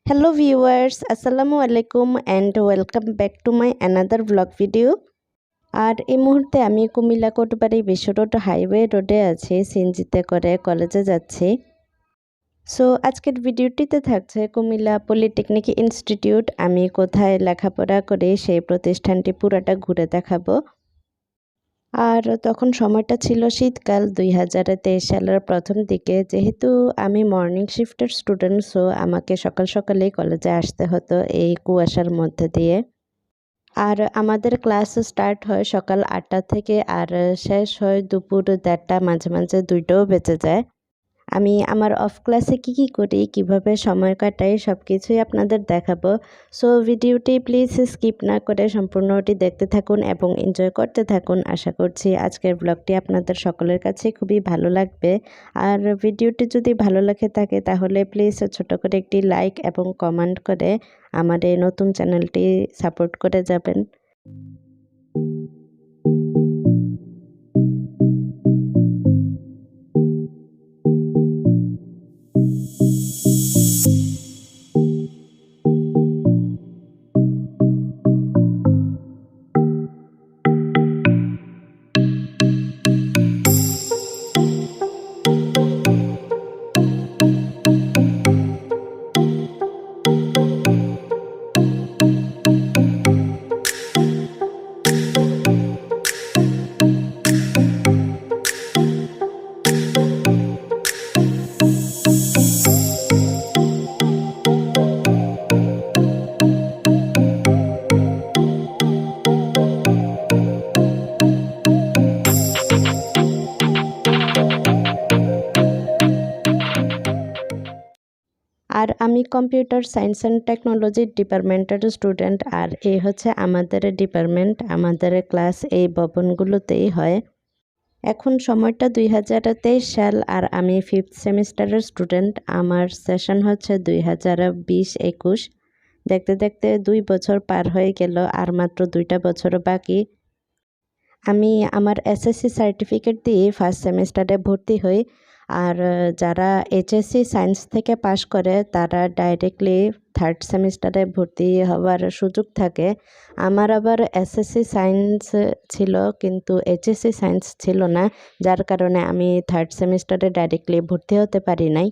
Hello viewers, Assalamu alaikum and welcome back to my another vlog video. আর এই মুহূর্তে আমি কুমিল্লা কোটবাড়ি বিশ্ব রোড হাইওয়ে রোডে আছি, সিএনজিতে করে কলেজে যাচ্ছি। সো আজকের ভিডিওটিতে থাকছে কুমিল্লা পলিটেকনিক ইনস্টিটিউট। আমি কোথায় লেখাপড়া করি সেই প্রতিষ্ঠানটি পুরাটা ঘুরে দেখাবো। আর তখন সময়টা ছিল শীতকাল 2023 সালের প্রথম দিকে। যেহেতু আমি মর্নিং শিফটের স্টুডেন্ট, সো আমাকে সকাল সকালেই কলেজে আসতে হতো এই কুয়াশার মধ্যে দিয়ে। আর আমাদের ক্লাস স্টার্ট হয় সকাল 8টা থেকে আর শেষ হয় দুপুর 1:30, মাঝে মাঝে 2টাও বেজে যায়। আমি আমার অফ ক্লাসে কি করি, কিভাবে সময় কাটাই সব কিছুই আপনাদের দেখাবো। সো ভিডিওটি প্লিজ স্কিপ না করে সম্পূর্ণটি দেখতে থাকুন এবং এনজয় করতে থাকুন। আশা করছি আজকের ব্লগটি আপনাদের সকলের কাছে খুবই ভালো লাগবে। আর ভিডিওটি যদি ভালো লাগে থাকে তাহলে প্লিজ ছোট করে একটি লাইক এবং কমেন্ট করে আমার এই নতুন চ্যানেলটি সাপোর্ট করে যাবেন। আর আমি কম্পিউটার সায়েন্স অ্যান্ড টেকনোলজি ডিপার্টমেন্টের স্টুডেন্ট। আর এই হচ্ছে আমাদের ডিপার্টমেন্ট। আমাদের ক্লাস এই ভবনগুলোতেই হয়। এখন সময়টা 2023 সাল আর আমি 5th সেমিস্টারের স্টুডেন্ট। আমার সেশন হচ্ছে 2020-21। দেখতে দেখতে 2 বছর পার হয়ে গেল আর মাত্র 2টা বছর বাকি। আমি আমার এসএসসি সার্টিফিকেট দিয়ে ফার্স্ট সেমিস্টারে ভর্তি হই। আর যারা এইচএসসি সায়েন্স থেকে পাশ করে তারা ডাইরেক্টলি 3rd সেমিস্টারে ভর্তি হওয়ার সুযোগ থাকে। আমার আবার এসএসসি সায়েন্স ছিল কিন্তু এইচএসসি সায়েন্স ছিল না, যার কারণে আমি 3rd সেমিস্টারে ডাইরেক্টলি ভর্তি হতে পারি নাই।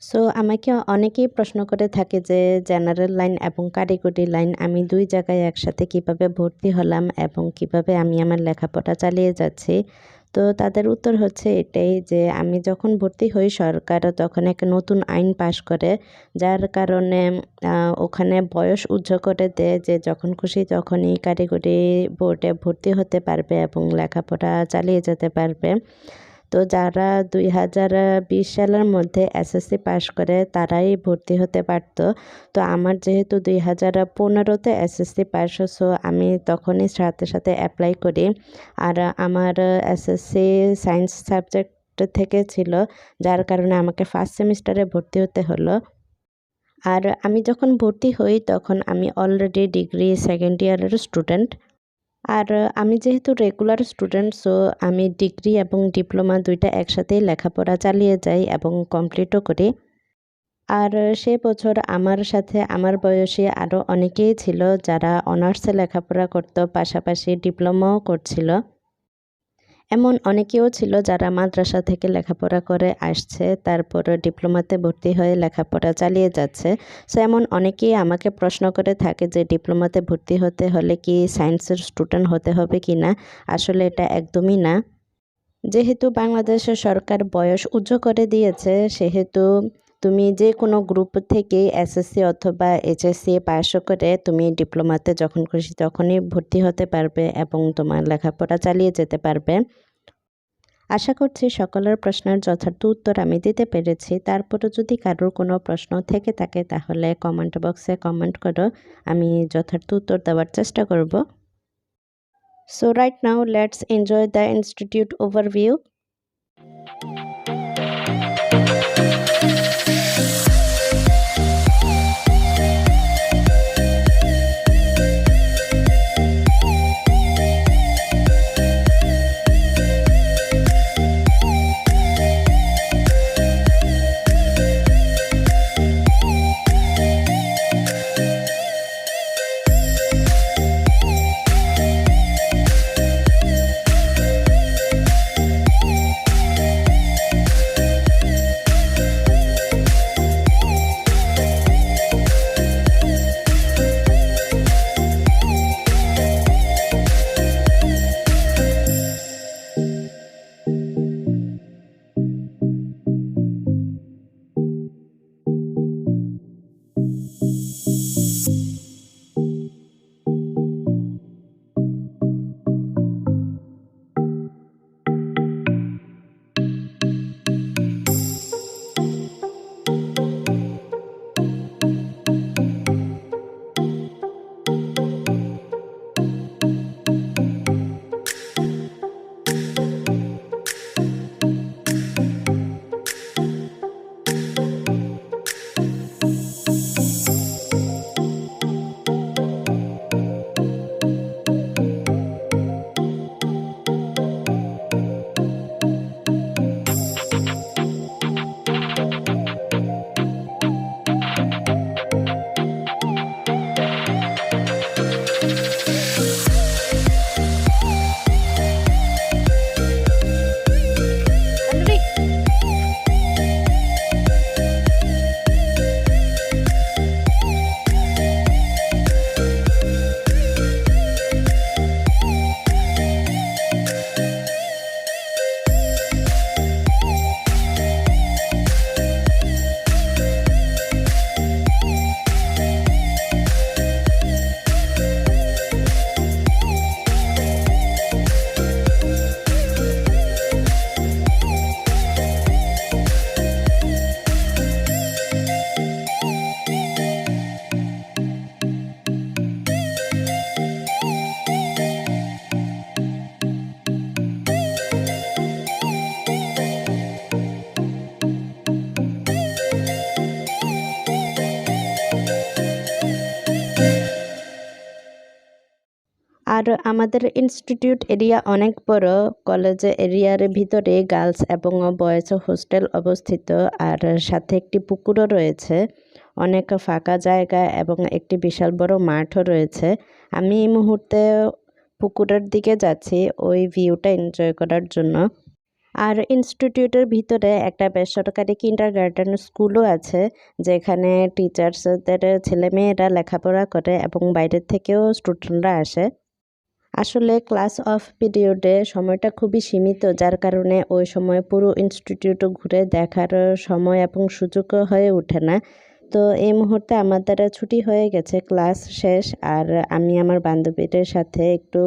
সো আমাকে অনেকেই প্রশ্ন করে থাকে যে জেনারেল লাইন এবং কারিগরি লাইন আমি 2 জায়গায় একসাথে কিভাবে ভর্তি হলাম এবং কিভাবে আমি আমার লেখাপড়া চালিয়ে যাচ্ছি। তো তাদের উত্তর হচ্ছে এটাই যে আমি যখন ভর্তি হই সরকার তখন এক নতুন আইন পাশ করে, যার কারণে ওখানে বয়স উচ্চ করে দেয় যে যখন খুশি তখনই কারিগরি বোর্ডে ভর্তি হতে পারবে এবং লেখাপড়া চালিয়ে যেতে পারবে। তো যারা 2020 সালের মধ্যে এসএসসি পাশ করে তারাই ভর্তি হতে পারতো। তো আমার যেহেতু 2015-তে এসএসসি পাস, সো আমি তখনই সাথে সাথে অ্যাপ্লাই করি। আর আমার এসএসসি সায়েন্স সাবজেক্ট থেকে ছিল, যার কারণে আমাকে ফার্স্ট সেমিস্টারে ভর্তি হতে হলো। আর আমি যখন ভর্তি হই তখন আমি অলরেডি ডিগ্রি সেকেন্ড ইয়ারের স্টুডেন্ট। আর আমি যেহেতু রেগুলার স্টুডেন্ট, সো আমি ডিগ্রি এবং ডিপ্লোমা 2টা একসাথেই লেখাপড়া চালিয়ে যাই এবং কমপ্লিটও করি। আর সে বছর আমার সাথে আমার বয়সী আরও অনেকেই ছিল যারা অনার্সে লেখাপড়া করত, পাশাপাশি ডিপ্লোমাও করছিল। এমন অনেকেও ছিল যারা মাদ্রাসা থেকে লেখাপড়া করে আসছে, তারপর ডিপ্লোমাতে ভর্তি হয়ে লেখাপড়া চালিয়ে যাচ্ছে। সো এমন অনেকেই আমাকে প্রশ্ন করে থাকে যে ডিপ্লোমাতে ভর্তি হতে হলে কি সায়েন্সের স্টুডেন্ট হতে হবে কি না। আসলে এটা একদমই না। যেহেতু বাংলাদেশের সরকার বয়স উচ্চ করে দিয়েছে, সেহেতু তুমি যে কোনো গ্রুপ থেকে এসএসসি অথবা এইচএসসি পাস করে তুমি ডিপ্লোমাতে যখন খুশি তখনই ভর্তি হতে পারবে এবং তোমার লেখাপড়া চালিয়ে যেতে পারবে। আশা করছি সকলের প্রশ্নের যথার্থ উত্তর আমি দিতে পেরেছি। তারপরও যদি কারোর কোনো প্রশ্ন থেকে থাকে তাহলে কমেন্ট বক্সে কমেন্ট করো, আমি যথার্থ উত্তর দেওয়ার চেষ্টা করব। So right now let's enjoy the institute overview. আর আমাদের ইনস্টিটিউট এরিয়া অনেক বড়। কলেজ এরিয়ার ভিতরে গার্লস এবং বয়েজ হোস্টেল অবস্থিত, আর সাথে একটি পুকুরও রয়েছে, অনেক ফাঁকা জায়গা এবং একটি বিশাল বড় মাঠও রয়েছে। আমি এই মুহূর্তে পুকুরের দিকে যাচ্ছি ওই ভিউটা এনজয় করার জন্য। আর ইনস্টিটিউটের ভিতরে একটা বেসরকারি কিন্ডারগার্টেন স্কুলও আছে, যেখানে টিচার্সদের ছেলেমেয়েরা লেখাপড়া করে এবং বাইরের থেকেও স্টুডেন্টরা আসে। আসলে ক্লাস অফ পিরিয়ডে সময়টা খুবই সীমিত, যার কারণে ওই সময় পুরো ইনস্টিটিউট ঘুরে দেখার সময় এবং সুযোগও হয়ে ওঠে না। তো এই মুহূর্তে আমাদের ছুটি হয়ে গেছে, ক্লাস শেষ, আর আমি আমার বান্ধবীদের সাথে একটু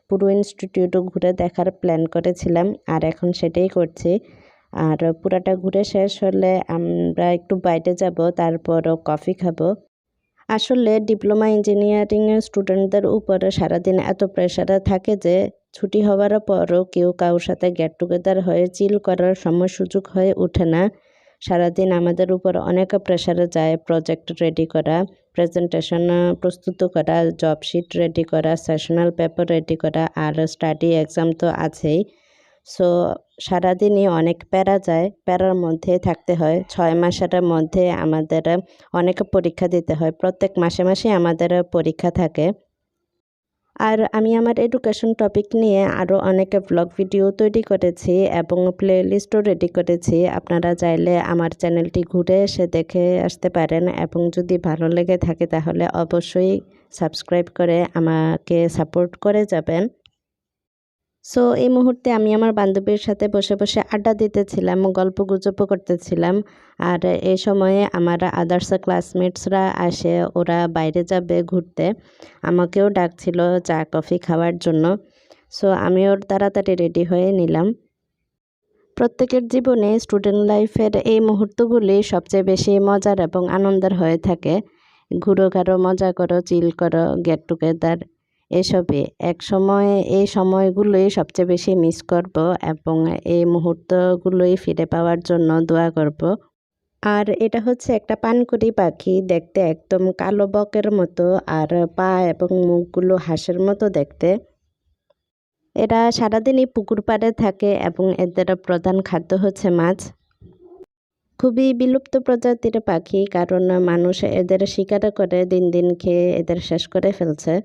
পুরো ইনস্টিটিউট ঘুরে দেখার প্ল্যান করেছিলাম, আর এখন সেটাই করছি। আর পুরাটা ঘুরে শেষ হলে আমরা একটু বাইরে যাব, তারপরও কফি খাবো। আসলে ডিপ্লোমা ইঞ্জিনিয়ারিং স্টুডেন্টদের উপরে সারাদিন এত প্রেশার থাকে যে ছুটি হওয়ার পরও কেউ কারোর সাথে গেট টুগেদার হয়ে চিল করার সময় সুযোগ হয়ে ওঠে না। সারাদিন আমাদের উপর অনেক প্রেশারে যায়, প্রজেক্ট রেডি করা, প্রেজেন্টেশন প্রস্তুত করা, জব শিট রেডি করা, সেশনাল পেপার রেডি করা, আর স্টাডি এক্সাম তো আছেই। সো সারাদিনই অনেক প্যারা যায়, প্যারার মধ্যে থাকতে হয়। 6 মাসের মধ্যে আমাদের অনেক পরীক্ষা দিতে হয়, প্রত্যেক মাসে মাসে আমাদের পরীক্ষা থাকে। আর আমি আমার এডুকেশন টপিক নিয়ে আরও অনেক ব্লগ ভিডিও তৈরি করেছি এবং প্লেলিস্টও রেডি করেছি। আপনারা চাইলে আমার চ্যানেলটি ঘুরে এসে দেখে আসতে পারেন, এবং যদি ভালো লেগে থাকে তাহলে অবশ্যই সাবস্ক্রাইব করে আমাকে সাপোর্ট করে যাবেন। সো এই মুহূর্তে আমি আমার বান্ধবীর সাথে বসে বসে আড্ডা দিতেছিলাম, গল্প গুজবও করতেছিলাম। আর এই সময়ে আমার আদার্স ক্লাসমেটসরা আসে, ওরা বাইরে যাবে ঘুরতে, আমাকেও ডাকছিল চা কফি খাওয়ার জন্য। সো আমিও তাড়াতাড়ি রেডি হয়ে নিলাম। প্রত্যেকের জীবনে স্টুডেন্ট লাইফের এই মুহূর্তগুলি সবচেয়ে বেশি মজার এবং আনন্দের হয়ে থাকে। ঘুরো ঘাড়ো, মজা করো, চিল করো, গেট টুগেদার, এসবই এক সময় এই সময়গুলোই সবচেয়ে বেশি মিস করব এবং এই মুহূর্তগুলোই ফিরে পাওয়ার জন্য দোয়া করব। আর এটা হচ্ছে একটা পানকুড়ি পাখি, দেখতে একদম কালো বকের মতো, আর পা এবং মুখগুলো হাঁসের মতো দেখতে। এরা সারাদিনই পুকুর পাড়ে থাকে এবং এদের প্রধান খাদ্য হচ্ছে মাছ। খুবই বিলুপ্ত প্রজাতির পাখি, কারণ মানুষ এদের শিকার করে দিন দিন খেয়ে এদের শেষ করে ফেলছে।